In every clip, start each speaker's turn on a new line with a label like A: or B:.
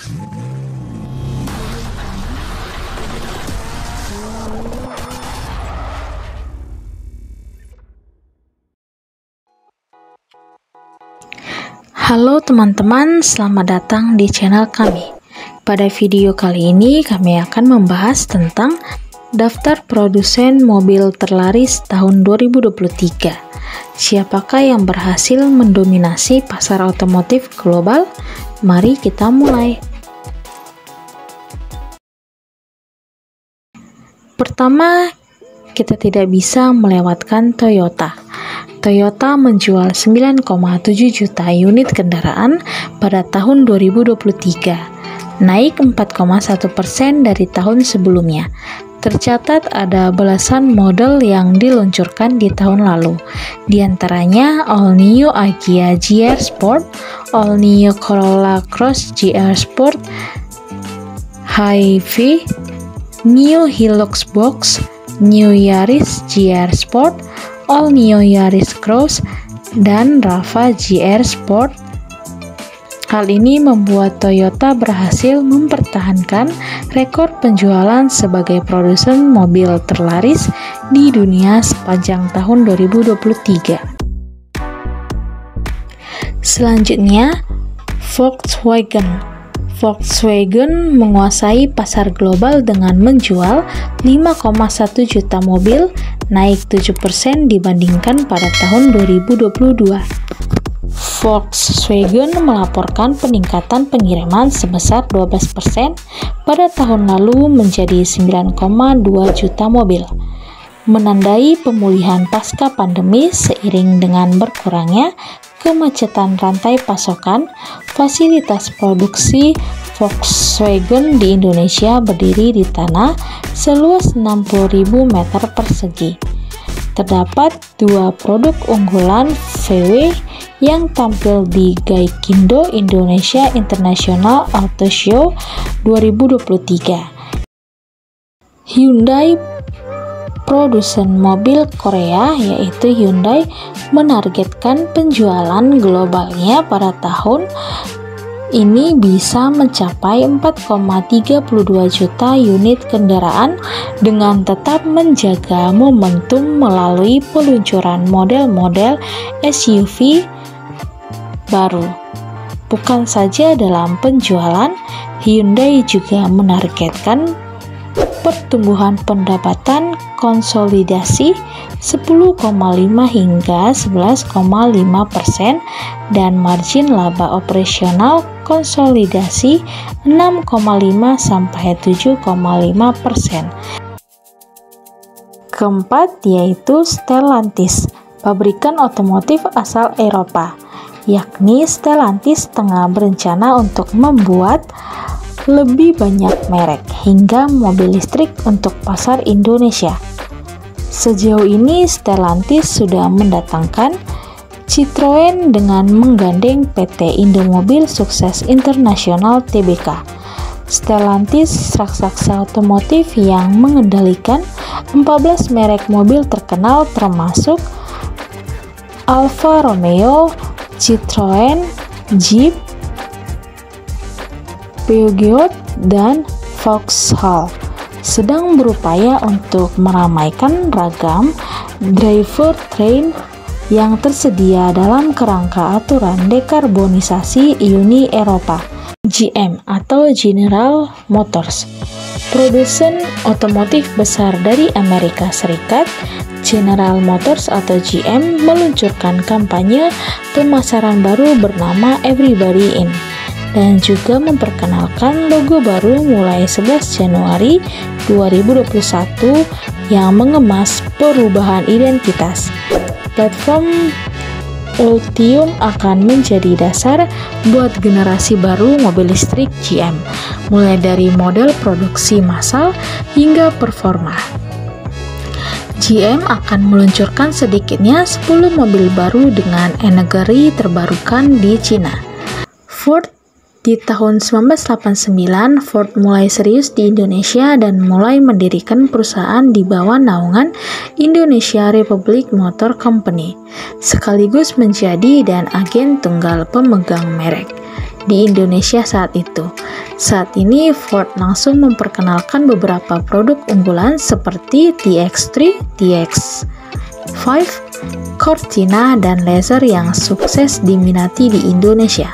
A: Halo teman-teman, selamat datang di channel kami. Pada video kali ini kami akan membahas tentang daftar produsen mobil terlaris tahun 2023. Siapakah yang berhasil mendominasi pasar otomotif global? Mari kita mulai. Pertama, kita tidak bisa melewatkan Toyota. Toyota menjual 9,7 juta unit kendaraan pada tahun 2023, naik 4,1% dari tahun sebelumnya. Tercatat ada belasan model yang diluncurkan di tahun lalu, di antaranya All New Agya GR Sport, All New Corolla Cross GR Sport, Hy-Vee, New Hilux Box, New Yaris GR Sport, All New Yaris Cross, dan RAV4 GR Sport. Hal ini membuat Toyota berhasil mempertahankan rekor penjualan sebagai produsen mobil terlaris di dunia sepanjang tahun 2023. Selanjutnya, Volkswagen. Volkswagen menguasai pasar global dengan menjual 5,1 juta mobil, naik 7% dibandingkan pada tahun 2022. Volkswagen melaporkan peningkatan pengiriman sebesar 12% pada tahun lalu menjadi 9,2 juta mobil, menandai pemulihan pasca pandemi seiring dengan berkurangnya kemacetan rantai pasokan. Fasilitas produksi Volkswagen di Indonesia berdiri di tanah seluas 60.000 meter persegi. Terdapat dua produk unggulan VW yang tampil di Gaikindo Indonesia International Auto Show 2023. Hyundai, produsen mobil Korea yaitu Hyundai, menargetkan penjualan globalnya pada tahun ini bisa mencapai 4,32 juta unit kendaraan dengan tetap menjaga momentum melalui peluncuran model-model SUV baru. Bukan saja dalam penjualan, Hyundai juga menargetkan pertumbuhan pendapatan konsolidasi 10,5 hingga 11,5% dan margin laba operasional konsolidasi 6,5 sampai 7,5%. Keempat yaitu Stellantis, pabrikan otomotif asal Eropa, yakni Stellantis tengah berencana untuk membuat lebih banyak merek hingga mobil listrik untuk pasar Indonesia. Sejauh ini Stellantis sudah mendatangkan Citroen dengan menggandeng PT Indomobil Sukses Internasional Tbk. Stellantis raksasa otomotif yang mengendalikan 14 merek mobil terkenal termasuk Alfa Romeo, Citroen, Jeep, Peugeot, dan Vauxhall, sedang berupaya untuk meramaikan ragam drivetrain yang tersedia dalam kerangka aturan dekarbonisasi Uni Eropa. GM atau General Motors, produsen otomotif besar dari Amerika Serikat, General Motors atau GM meluncurkan kampanye pemasaran baru bernama Everybody In dan juga memperkenalkan logo baru mulai 11 Januari 2021 yang mengemas perubahan identitas. Platform Ultium akan menjadi dasar buat generasi baru mobil listrik GM, mulai dari model produksi massal hingga performa. GM akan meluncurkan sedikitnya 10 mobil baru dengan energi terbarukan di Cina. Ford. Di tahun 1989, Ford mulai serius di Indonesia dan mulai mendirikan perusahaan di bawah naungan Indonesia Republic Motor Company, sekaligus menjadi dan agen tunggal pemegang merek. di Indonesia saat itu. Saat ini Ford langsung memperkenalkan beberapa produk unggulan seperti TX3, TX5, Cortina, dan Laser yang sukses diminati di Indonesia.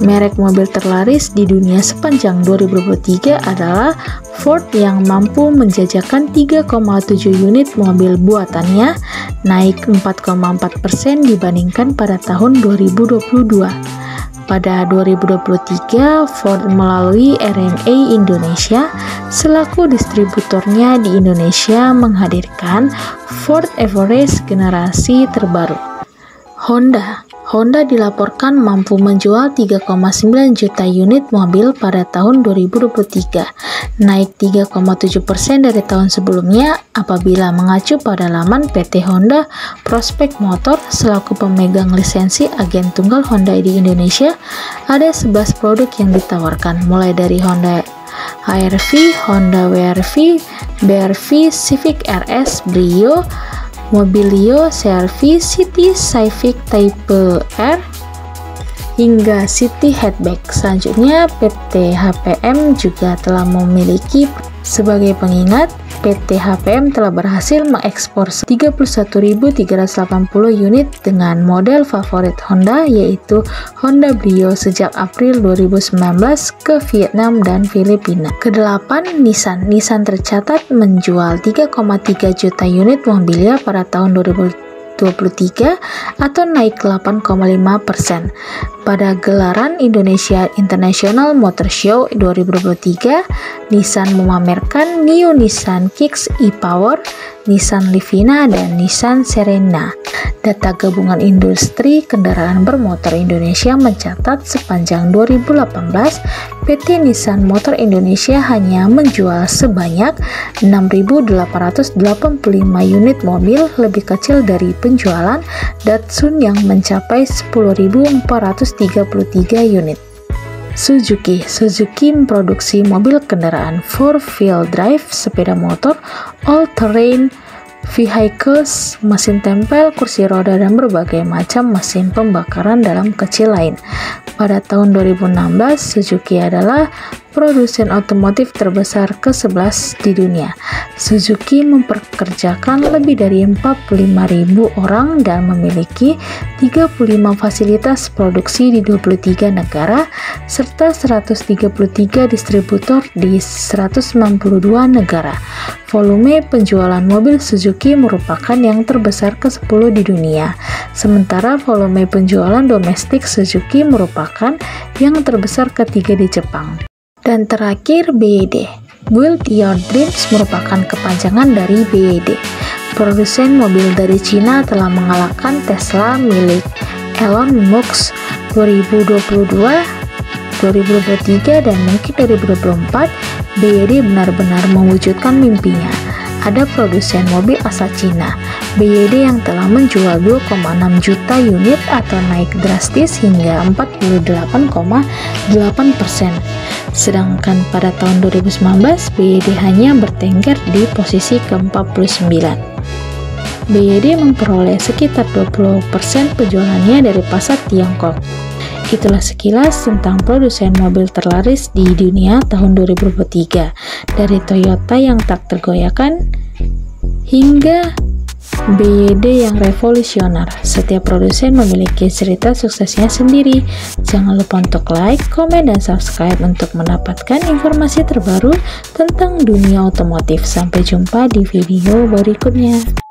A: Merek mobil terlaris di dunia sepanjang 2023 adalah Ford yang mampu menjajakan 3,7 unit mobil buatannya, naik 4,4% dibandingkan pada tahun 2022. Pada 2023, Ford melalui RNA Indonesia selaku distributornya di Indonesia menghadirkan Ford Everest generasi terbaru. Honda dilaporkan mampu menjual 3,9 juta unit mobil pada tahun 2023, naik 3,7% dari tahun sebelumnya apabila mengacu pada laman PT Honda Prospek Motor selaku pemegang lisensi agen tunggal Honda di Indonesia. Ada 11 produk yang ditawarkan, mulai dari Honda HR-V, Honda WR-V, BR-V, Civic RS, Brio, Mobilio, CR-V, City, Civic Type R, hingga City Hatchback. Selanjutnya, PT HPM juga telah memiliki. Sebagai pengingat, PT HPM telah berhasil mengekspor 31.380 unit dengan model favorit Honda, yaitu Honda Brio sejak April 2019 ke Vietnam dan Filipina. Kedelapan, Nissan tercatat menjual 3,3 juta unit mobilnya pada tahun 2023 atau naik 8,5%. Pada gelaran Indonesia International Motor Show 2023, Nissan memamerkan New Nissan Kicks e-Power, Nissan Livina, dan Nissan Serena. Data Gabungan Industri Kendaraan Bermotor Indonesia mencatat sepanjang 2018, PT Nissan Motor Indonesia hanya menjual sebanyak 6.885 unit mobil, lebih kecil dari penjualan Datsun yang mencapai 10.433 unit. Suzuki memproduksi mobil kendaraan 4-wheel drive, sepeda motor, all-terrain vehicles, mesin tempel, kursi roda, dan berbagai macam mesin pembakaran dalam kecil lain. Pada tahun 2016, Suzuki adalah produsen otomotif terbesar ke-11 di dunia. Suzuki mempekerjakan lebih dari 45.000 orang dan memiliki 35 fasilitas produksi di 23 negara serta 133 distributor di 192 negara. Volume penjualan mobil Suzuki merupakan yang terbesar ke-10 di dunia, sementara volume penjualan domestik Suzuki merupakan yang terbesar ketiga di Jepang. Dan terakhir, BYD. Build Your Dreams merupakan kepanjangan dari BYD. Produsen mobil dari Cina telah mengalahkan Tesla milik Elon Musk 2022, 2023, dan mungkin 2024. BYD benar-benar mewujudkan mimpinya. Ada produsen mobil asal Cina, BYD, yang telah menjual 2,6 juta unit atau naik drastis hingga 48,8%. Sedangkan pada tahun 2019, BYD hanya bertengger di posisi ke-49. BYD memperoleh sekitar 20% penjualannya dari pasar Tiongkok. Itulah sekilas tentang produsen mobil terlaris di dunia tahun 2023, dari Toyota yang tak tergoyahkan hingga BYD yang revolusioner. Setiap produsen memiliki cerita suksesnya sendiri. Jangan lupa untuk like, komen, dan subscribe untuk mendapatkan informasi terbaru tentang dunia otomotif. Sampai jumpa di video berikutnya.